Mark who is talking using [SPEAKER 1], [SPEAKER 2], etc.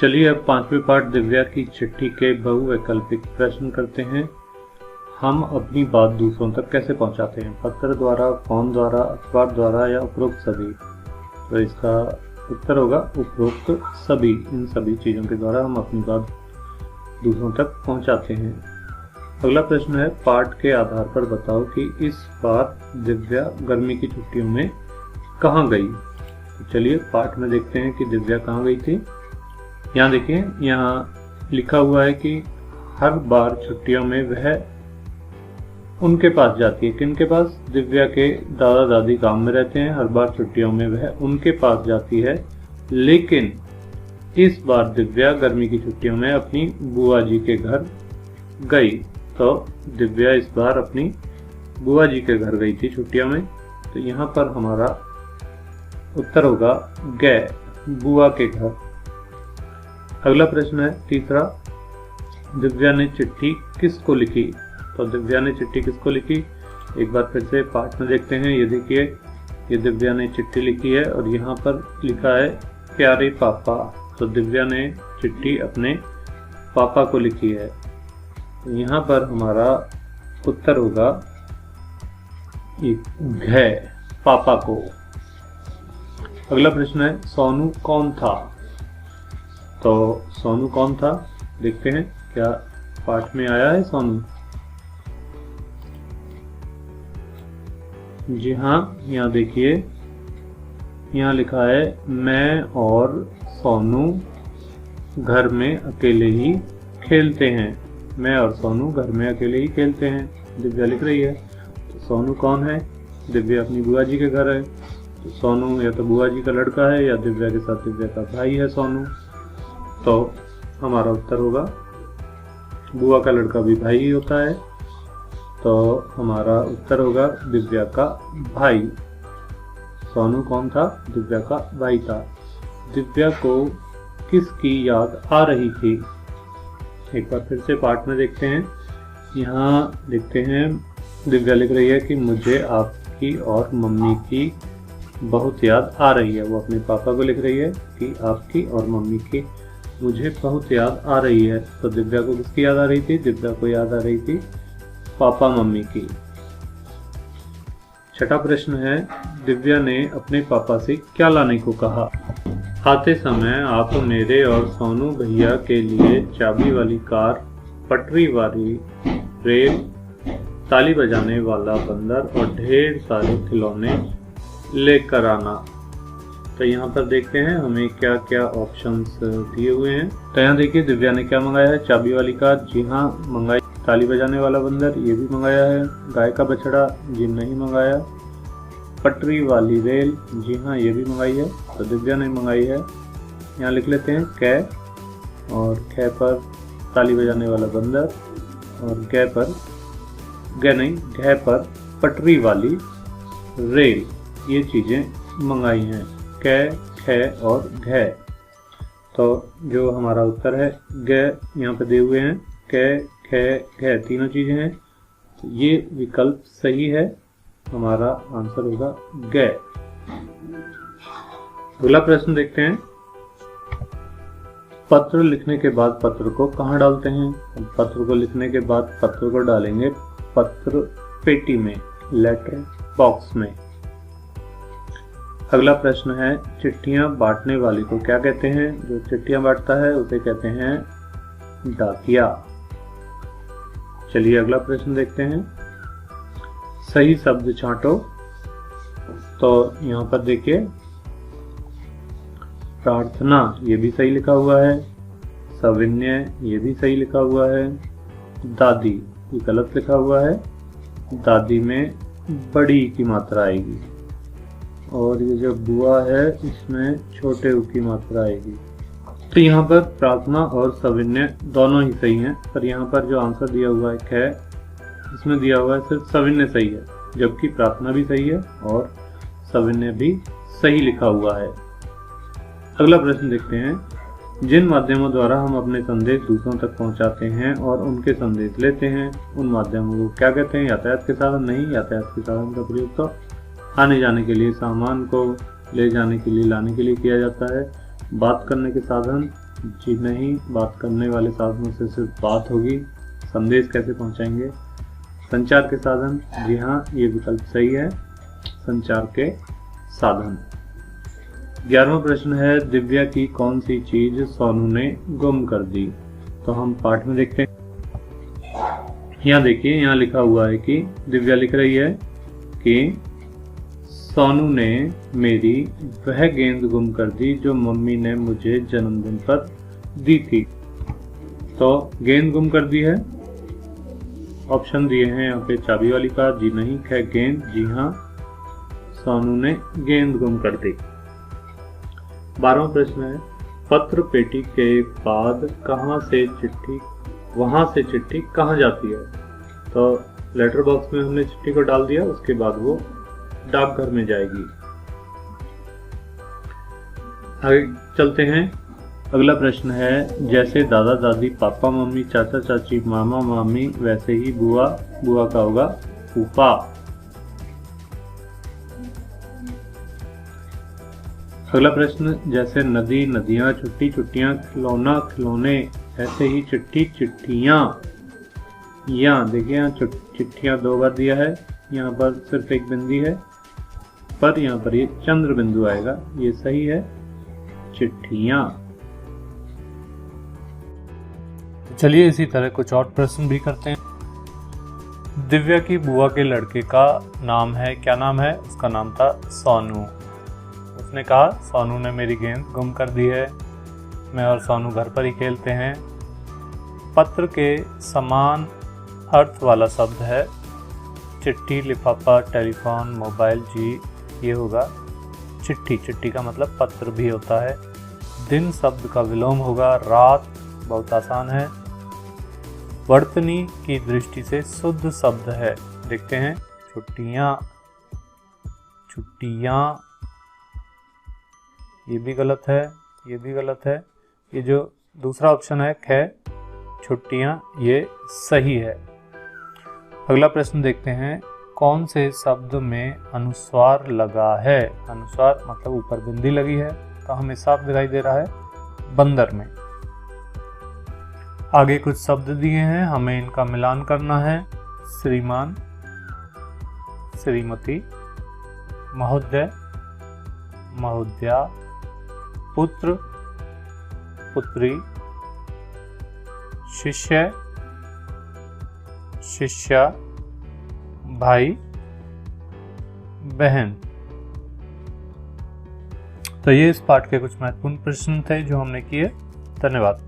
[SPEAKER 1] चलिए अब पांचवें पाठ दिव्या की चिट्ठी के बहुवैकल्पिक प्रश्न करते हैं। हम अपनी बात दूसरों तक कैसे पहुंचाते हैं? पत्र द्वारा, फोन द्वारा, अखबार द्वारा या उपरोक्त सभी? तो इसका उत्तर होगा उपरोक्त सभी। इन सभी चीज़ों के द्वारा हम अपनी बात दूसरों तक पहुंचाते हैं। अगला प्रश्न है, पाठ के आधार पर बताओ कि इस बार दिव्या गर्मी की छुट्टियों में कहाँ गई। तो चलिए पाठ में देखते हैं कि दिव्या कहाँ गई थी। यहाँ देखिए, यहाँ लिखा हुआ है कि हर बार छुट्टियों में वह उनके पास जाती है। किनके पास? दिव्या के दादा दादी काम में रहते हैं। हर बार छुट्टियों में वह उनके पास जाती है, लेकिन इस बार दिव्या गर्मी की छुट्टियों में अपनी बुआ जी के घर गई। तो दिव्या इस बार अपनी बुआ जी के घर गई थी छुट्टियों में। तो यहाँ पर हमारा उत्तर होगा गए, बुआ के घर। अगला प्रश्न है तीसरा, दिव्या ने चिट्ठी किसको लिखी। तो दिव्या ने चिट्ठी किसको लिखी, एक बार फिर से पाठ में देखते हैं। ये देखिए, ये दिव्या ने चिट्ठी लिखी है और यहाँ पर लिखा है प्यारे पापा। तो दिव्या ने चिट्ठी अपने पापा को लिखी है। यहाँ पर हमारा उत्तर होगा घ, पापा को। अगला प्रश्न है, सोनू कौन था। तो सोनू कौन था, देखते हैं क्या पाठ में आया है सोनू। जी हाँ, यहाँ देखिए, यहाँ लिखा है मैं और सोनू घर में अकेले ही खेलते हैं। मैं और सोनू घर में अकेले ही खेलते हैं, दिव्या लिख रही है। तो सोनू कौन है? दिव्या अपनी बुआ जी के घर है। तो सोनू या तो बुआ जी का लड़का है या दिव्या के साथ दिव्या का भाई है सोनू। तो हमारा उत्तर होगा बुआ का लड़का भी भाई ही होता है। तो हमारा उत्तर होगा दिव्या का भाई। सोनू कौन था? दिव्या का भाई था। दिव्या को किसकी याद आ रही थी? एक बार फिर से पाठ में देखते हैं। यहाँ देखते हैं, दिव्या लिख रही है कि मुझे आपकी और मम्मी की बहुत याद आ रही है। वो अपने पापा को लिख रही है कि आपकी और मम्मी की मुझे बहुत याद आ रही है। तो दिव्या को किसकी याद आ रही थी? दिव्या को याद आ रही थी पापा मम्मी की। छठा प्रश्न है, दिव्या ने अपने पापा से क्या लाने को कहा। आते समय आप मेरे और सोनू भैया के लिए चाबी वाली कार, पटरी वाली रेल, ताली बजाने वाला बंदर और ढेर सारे खिलौने लेकर आना। तो यहाँ पर देखते हैं हमें क्या क्या ऑप्शंस दिए हुए हैं। तो यहाँ देखिए, दिव्या ने क्या मंगाया है? चाबी वाली कार, जी हाँ मंगाई। ताली बजाने वाला बंदर, ये भी मंगाया है। गाय का बछड़ा, जी नहीं मंगाया। पटरी वाली रेल, जी हाँ ये भी मंगाई है। तो दिव्या ने मंगाई है। यहाँ लिख लेते हैं कै, और खे पर ताली बजाने वाला बंदर, और गै पर घे पर पटरी वाली रेल, ये चीज़ें मंगाई हैं, कै, खे और घे। तो जो हमारा उत्तर है गे, यहाँ पे दिए हुए हैं कै, खे, घे, तीनों चीज़ें हैं। तो ये विकल्प सही है, हमारा आंसर होगा गे। अगला प्रश्न देखते हैं, पत्र लिखने के बाद पत्र को कहाँ डालते हैं। पत्र को लिखने के बाद पत्र को डालेंगे पत्र पेटी में, लेटर बॉक्स में। अगला प्रश्न है, चिट्ठियां बांटने वाली को क्या कहते हैं। जो चिट्ठियां बांटता है उसे कहते हैं डाकिया। चलिए अगला प्रश्न देखते हैं, सही शब्द छांटो। तो यहाँ पर देखिए, प्रार्थना ये भी सही लिखा हुआ है, सविनय ये भी सही लिखा हुआ है, दादी ये गलत लिखा हुआ है। दादी में बड़ी की मात्रा आएगी, और ये जो बुआ है इसमें छोटे उ की मात्रा आएगी। तो यहाँ पर प्रार्थना और सविनय दोनों ही सही हैं, पर यहाँ पर जो आंसर दिया हुआ है खे, इसमें दिया हुआ है सिर्फ सविनय सही है, जबकि प्रार्थना भी सही है और सविनय भी सही लिखा हुआ है। अगला प्रश्न देखते हैं, जिन माध्यमों द्वारा हम अपने संदेश दूसरों तक पहुंचाते हैं और उनके संदेश लेते हैं, उन माध्यमों को क्या कहते हैं। यातायात के साधन नहीं, यातायात के साधन का प्रयोग तो आने जाने के लिए, सामान को ले जाने के लिए, लाने के लिए किया जाता है। बात करने के साधन जी नहीं। बात करने वाले साधनों से सिर्फ बात होगी। संदेश कैसे पहुंचाएंगे? संचार के साधन। जी हाँ, ये विकल्प सही है, संचार के साधन। 11वां प्रश्न है, दिव्या की कौन सी चीज सोनू ने गुम कर दी? तो हम पाठ में देखते हैं। यहाँ देखिए, यहाँ लिखा हुआ है कि दिव्या लिख रही है कि सोनू ने मेरी वह गेंद गुम कर दी जो मम्मी ने मुझे जन्मदिन पर दी थी। तो गेंद गुम कर दी है। ऑप्शन दिए हैं यहाँ पे चाबी वाली का। जी नहीं, है गेंद। जी हाँ, सोनू ने गेंद गुम कर दी। 12वां प्रश्न है, पत्र पेटी के बाद वहां से चिट्ठी कहाँ जाती है? तो लेटर बॉक्स में हमने चिट्ठी को डाल दिया, उसके बाद वो डाकघर में जाएगी। आगे चलते हैं। अगला प्रश्न है, जैसे दादा दादी, पापा मम्मी, चाचा चाची, मामा मामी, वैसे ही बुआ। बुआ का होगा फूफा। अगला प्रश्न, जैसे नदी नदियां, छुट्टी छुट्टियां, खिलौना खिलौने, ऐसे ही चिट्ठी चिट्ठियां। यहाँ देखिए, यहाँ चिट्ठियां 2 बार दिया है, यहाँ पर सिर्फ एक बिंदी है, पर यहाँ पर ये चंद्र बिंदु आएगा। ये सही है, चिट्ठियां। चलिए इसी तरह कुछ और प्रश्न भी करते हैं। दिव्या की बुआ के लड़के का नाम है, क्या नाम है? उसका नाम था सोनू। उसने कहा, सोनू ने मेरी गेंद गुम कर दी है। मैं और सोनू घर पर ही खेलते हैं। पत्र के समान अर्थ वाला शब्द है चिट्ठी, लिफाफा, टेलीफोन, मोबाइल। जी, ये होगा चिट्ठी। चिट्ठी का मतलब पत्र भी होता है। दिन शब्द का विलोम होगा रात। बहुत आसान है। वर्तनी की दृष्टि से शुद्ध शब्द है, देखते हैं। छुट्टियां, छुट्टियां, ये भी गलत है, ये भी गलत है। ये जो दूसरा ऑप्शन है ख, छुट्टियां, ये सही है। अगला प्रश्न देखते हैं, कौन से शब्द में अनुस्वार लगा है? अनुस्वार मतलब ऊपर बिंदी लगी है, तो हमें साफ दिखाई दे रहा है बंदर में। आगे कुछ शब्द दिए हैं, हमें इनका मिलान करना है। श्रीमान, श्रीमती, महोदय, महोदया, पुत्र, पुत्री, शिष्य, शिष्या, भाई, बहन। तो ये इस पाठ के कुछ महत्वपूर्ण प्रश्न थे जो हमने किए। धन्यवाद।